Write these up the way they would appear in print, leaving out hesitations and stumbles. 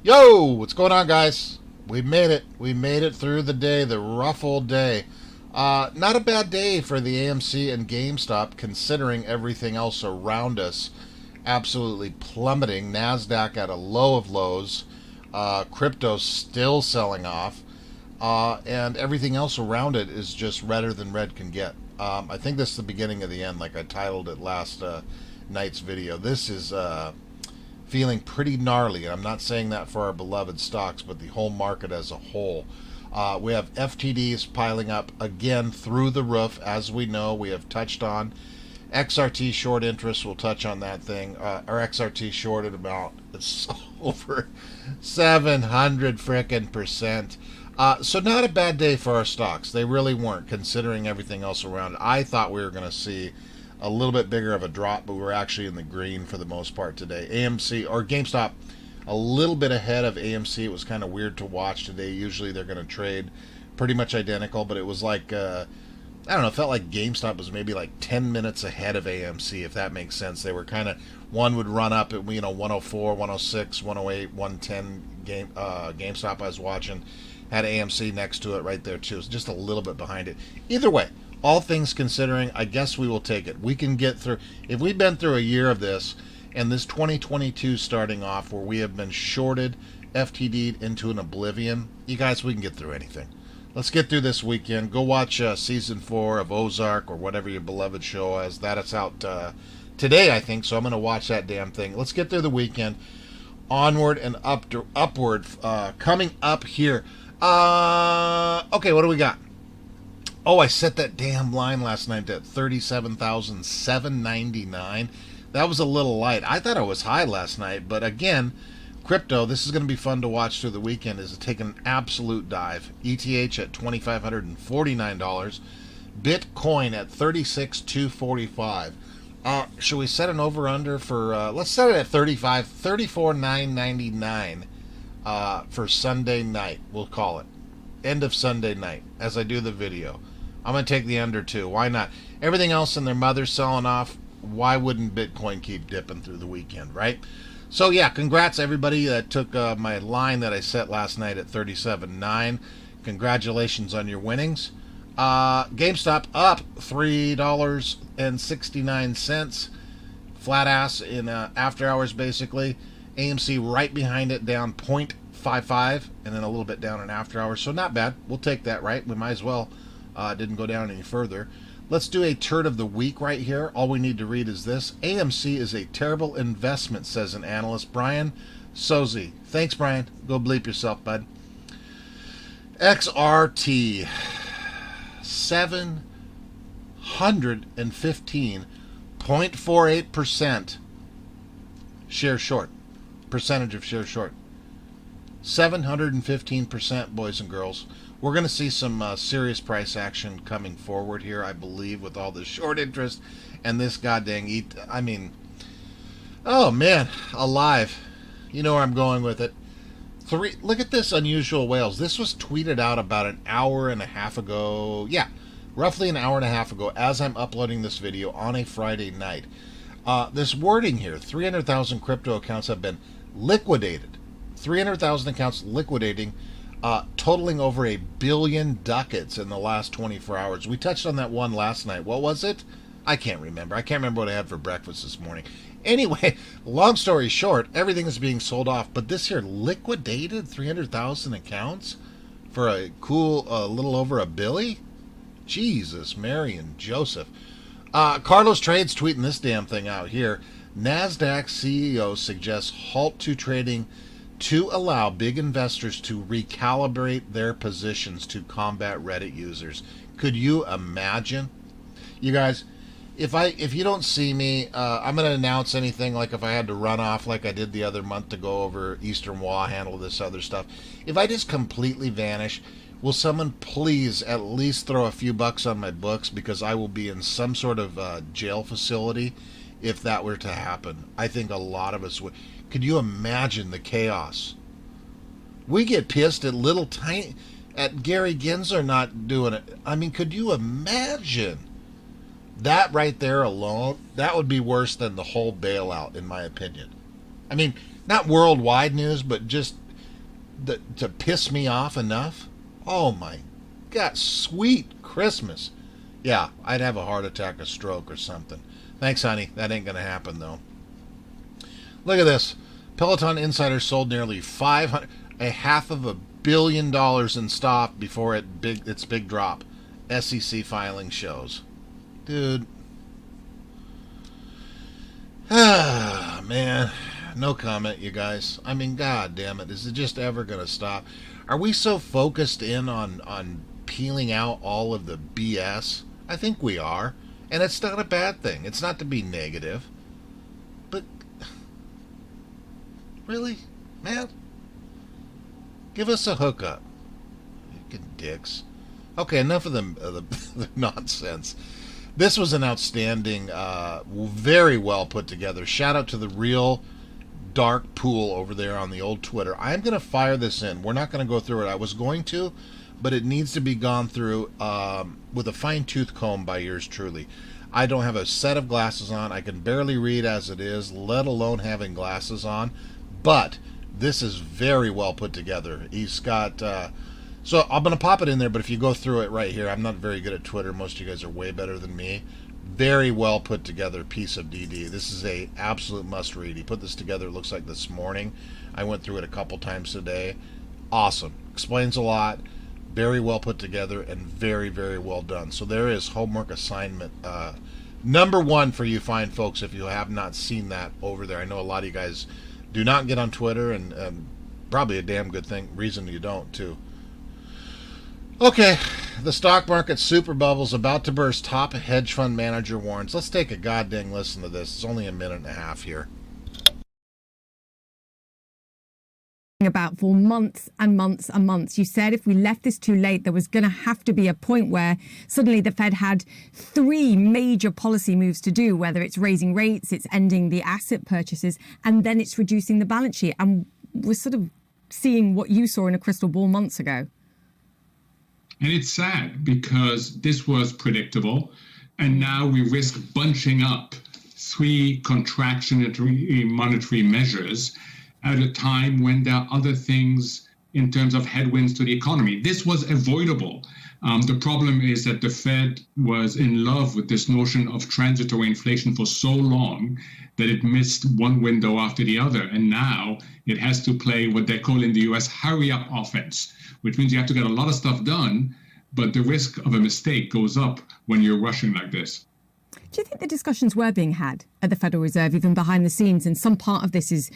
Yo, what's going on, guys? We made it. We made it through the day, the rough old day. Not a bad day for the AMC and GameStop, considering everything else around us absolutely plummeting. Nasdaq at a low of lows. Crypto still selling off, and everything else around it is just redder than red can get. I think this is the beginning of the end, like I titled it last night's video. This is feeling pretty gnarly. And I'm not saying that for our beloved stocks, but the whole market as a whole. We have FTDs piling up again through the roof, as we know. We have touched on XRT short interest. We'll touch on that thing. Our XRT shorted amount is over 700 frickin' percent. So not a bad day for our stocks. They really weren't, considering everything else around. I thought we were going to see a little bit bigger of a drop, but we're actually in the green for the most part today. AMC or GameStop a little bit ahead of AMC. It was kind of weird to watch today. Usually they're going to trade pretty much identical, but it was like I don't know, it felt like GameStop was maybe like 10 minutes ahead of AMC, if that makes sense. They were kind of, one would run up at 104, 106, 108, 110 GameStop I was watching had AMC next to it right there too. It was just a little bit behind it. Either way, all things considering, I guess we will take it. We can get through. If we've been through a year of this, and this 2022 starting off where we have been shorted, FTD'd into an oblivion, you guys, we can get through anything. Let's get through this weekend. Go watch season 4 of Ozark or whatever your beloved show is. That it's out today, I think, so I'm going to watch that damn thing. Let's get through the weekend. Onward and upward. Coming up here. Okay, what do we got? Oh, I set that damn line last night at 37,799. That was a little light. I thought I was high last night, but again, crypto, this is going to be fun to watch through the weekend, is taking an absolute dive. ETH at $2,549. Bitcoin at 36,245. Should we set an over-under for, let's set it at 34,999 for Sunday night, we'll call it. End of Sunday night, as I do the video. I'm going to take the under too. Why not? Everything else and their mother selling off. Why wouldn't Bitcoin keep dipping through the weekend, right? So yeah, congrats everybody that took my line that I set last night at 37.9. Congratulations on your winnings. GameStop up $3.69. Flat ass in after hours basically. AMC right behind it, down 0.55, and then a little bit down in after hours. So not bad. We'll take that, right? We might as well. Didn't go down any further. Let's do a turd of the week right here. All we need to read is this. AMC is a terrible investment, says an analyst. Brian Sozi. Thanks, Brian. Go bleep yourself, bud. XRT. 715.48% share short. Percentage of share short. 715%, boys and girls. We're going to see some serious price action coming forward here, I believe, with all this short interest and this goddamn oh man, alive. You know where I'm going with it. Look at this unusual whales. This was tweeted out about an hour and a half ago. Yeah, roughly an hour and a half ago, as I'm uploading this video on a Friday night. This wording here: 300,000 crypto accounts have been liquidated. 300,000 accounts liquidating, totaling over $1 billion ducats in the last 24 hours. We touched on that one last night. What was it? I can't remember. I can't remember what I had for breakfast this morning. Anyway, long story short, everything is being sold off. But this here liquidated 300,000 accounts for a cool little over $1 billion? Jesus, Mary and Joseph. Carlos Trades tweeting this damn thing out here. NASDAQ CEO suggests halt to trading to allow big investors to recalibrate their positions to combat Reddit users. Could you imagine? You guys, if you don't see me, I'm going to announce anything, like if I had to run off like I did the other month to go over Eastern Wall, handle this other stuff. If I just completely vanish, will someone please at least throw a few bucks on my books, because I will be in some sort of jail facility if that were to happen. I think a lot of us would. Could you imagine the chaos? We get pissed at little tiny, at Gary Gensler not doing it. I mean, could you imagine? That right there alone, that would be worse than the whole bailout, in my opinion. I mean, not worldwide news, but just to piss me off enough? Oh my God, sweet Christmas. Yeah, I'd have a heart attack, a stroke, or something. Thanks, honey. That ain't going to happen, though. Look at this. Peloton insiders sold nearly 500, a half of $1 billion in stock before its big drop. SEC filing shows. Dude. Ah, man. No comment, you guys. I mean, god damn it. Is it just ever going to stop? Are we so focused in on peeling out all of the BS? I think we are. And it's not a bad thing. It's not to be negative. But, really? Man? Give us a hookup. You dicks. Okay, enough of the nonsense. This was an outstanding, very well put together. Shout out to the real dark pool over there on the old Twitter. I'm going to fire this in. We're not going to go through it. I was going to, but it needs to be gone through with a fine-tooth comb by yours truly. I don't have a set of glasses on. I can barely read as it is, let alone having glasses on. But this is very well put together. He's got... so I'm going to pop it in there, but if you go through it right here, I'm not very good at Twitter. Most of you guys are way better than me. Very well put together piece of DD. This is a absolute must read. He put this together, it looks like this morning. I went through it a couple times today. Awesome. Explains a lot. Very well put together and very, very well done. So there is homework assignment number one for you fine folks if you have not seen that over there. I know a lot of you guys do not get on Twitter, and probably a damn good reason you don't too. Okay, the stock market super bubble's about to burst. Top hedge fund manager warns. Let's take a goddamn listen to this. It's only a minute and a half here. About for months and months and months. You said if we left this too late, there was going to have to be a point where suddenly the Fed had three major policy moves to do, whether it's raising rates, it's ending the asset purchases, and then it's reducing the balance sheet. And we're sort of seeing what you saw in a crystal ball months ago. And it's sad because this was predictable, and now we risk bunching up three contractionary monetary measures at a time when there are other things in terms of headwinds to the economy. This was avoidable. The problem is that the Fed was in love with this notion of transitory inflation for so long that it missed one window after the other. And now it has to play what they call in the US hurry up offense, which means you have to get a lot of stuff done, but the risk of a mistake goes up when you're rushing like this. Do you think the discussions were being had at the Federal Reserve, even behind the scenes, and some part of this is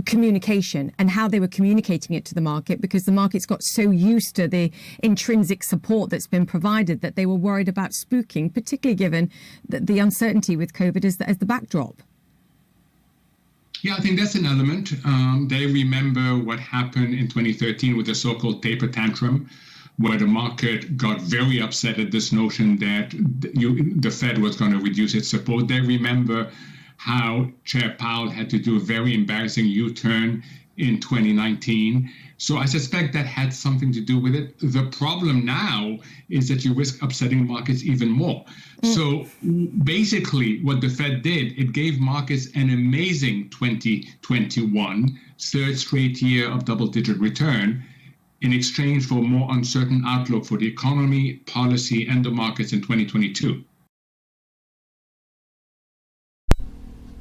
communication and how they were communicating it to the market, because the market's got so used to the intrinsic support that's been provided that they were worried about spooking, particularly given the uncertainty with COVID as the backdrop? Yeah, I think that's an element. They remember what happened in 2013 with the so-called taper tantrum, where the market got very upset at this notion that the Fed was going to reduce its support. They remember how Chair Powell had to do a very embarrassing U-turn in 2019. So I suspect that had something to do with it. The problem now is that you risk upsetting markets even more. So basically what the Fed did, it gave markets an amazing 2021, third straight year of double-digit return, in exchange for a more uncertain outlook for the economy, policy, and the markets in 2022.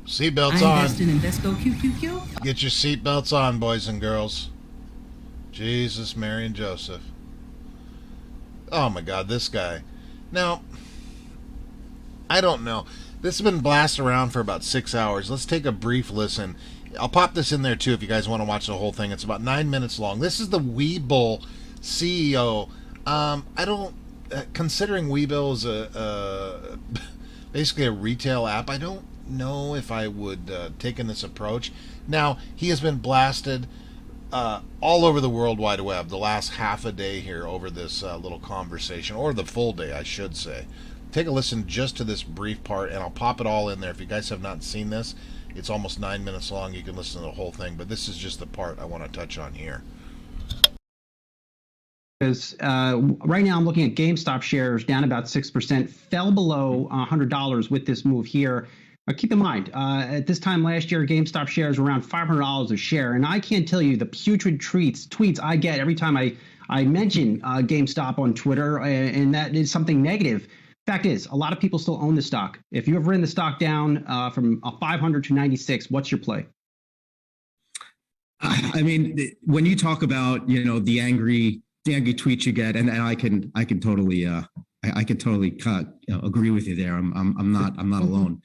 Seatbelts on. Get your seatbelts on, boys and girls. Jesus, Mary, and Joseph. Oh my God, this guy. Now, I don't know. This has been blasted around for about 6 hours. Let's take a brief listen. I'll pop this in there too if you guys want to watch the whole thing. It's about 9 minutes long. This is the Webull CEO. I don't, considering Webull is basically a retail app, I don't know if I would taken this approach. Now, he has been blasted all over the World Wide Web the last half a day here over this little conversation, or the full day, I should say. Take a listen just to this brief part, and I'll pop it all in there. If you guys have not seen this, it's almost 9 minutes long. You can listen to the whole thing, but this is just the part I want to touch on here. Because right now I'm looking at GameStop shares down about 6%, fell below $100 with this move here. Keep in mind, at this time last year, GameStop shares were around $500 a share, and I can't tell you the putrid tweets I get every time I mention GameStop on Twitter, and that is something negative. Fact is, a lot of people still own the stock. If you have written the stock down from 500 to 96, what's your play? I mean, when you talk about the angry tweets you get, and I can totally I can totally agree with you there. I'm not alone.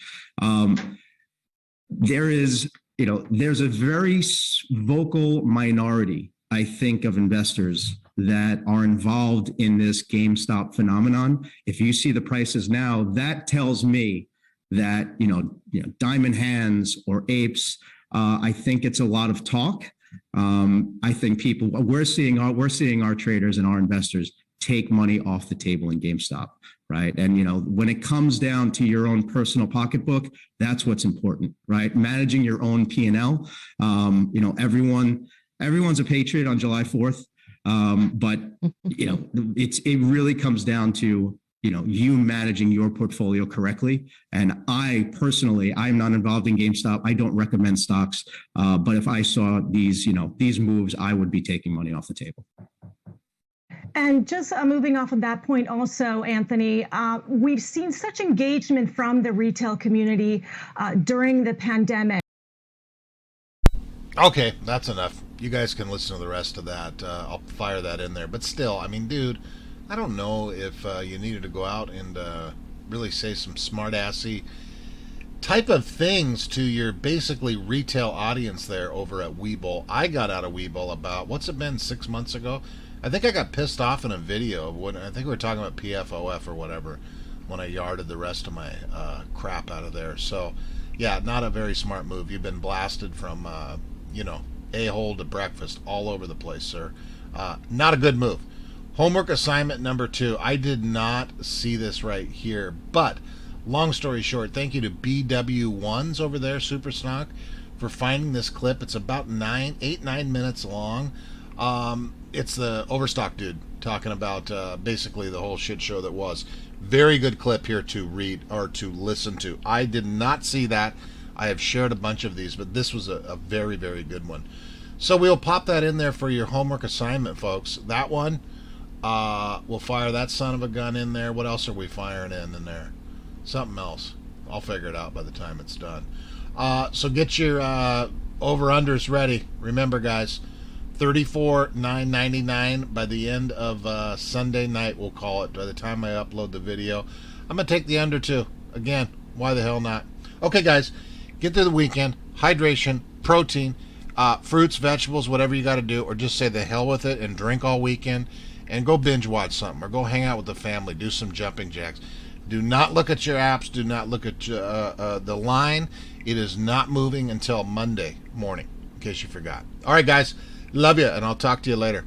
There's a very vocal minority, I think, of investors that are involved in this GameStop phenomenon. If you see the prices now, that tells me that diamond hands or apes. I think it's a lot of talk. I think we're seeing our traders and our investors take money off the table in GameStop, right? And when it comes down to your own personal pocketbook, that's what's important, right? Managing your own P&L. Everyone's a patriot on July 4th, but it really comes down to you managing your portfolio correctly. And I personally, I'm not involved in GameStop. I don't recommend stocks, but if I saw these moves, I would be taking money off the table. And just moving off of that point also, Anthony, we've seen such engagement from the retail community during the pandemic. Okay, that's enough. You guys can listen to the rest of that. I'll fire that in there. But still, I mean, dude, I don't know if you needed to go out and really say some smart-assy type of things to your basically retail audience there over at Webull. I got out of Webull about, what's it been, 6 months ago? I think I got pissed off in a video when I think we were talking about PFOF or whatever when I yarded the rest of my crap out of there. So, yeah, not a very smart move. You've been blasted from, a-hole to breakfast all over the place, sir. Not a good move. Homework assignment number 2. I did not see this right here, but long story short, thank you to BW1s over there, Super Snock, for finding this clip. It's about 9 minutes long. It's the Overstock dude talking about basically the whole shit show that was. Very good clip here to read or to listen to. I did not see that. I have shared a bunch of these, but this was a very, very good one. So we'll pop that in there for your homework assignment, folks. That one, we'll fire that son of a gun in there. What else are we firing in there? Something else. I'll figure it out by the time it's done. So get your over-unders ready. Remember, guys, $34,999 by the end of Sunday night, we'll call it, by the time I upload the video. I'm going to take the under too. Again, why the hell not? Okay, guys, get through the weekend. Hydration, protein, fruits, vegetables, whatever you got to do, or just say the hell with it and drink all weekend and go binge watch something or go hang out with the family, do some jumping jacks. Do not look at your apps. Do not look at the line. It is not moving until Monday morning, in case you forgot. All right, guys. Love you, and I'll talk to you later.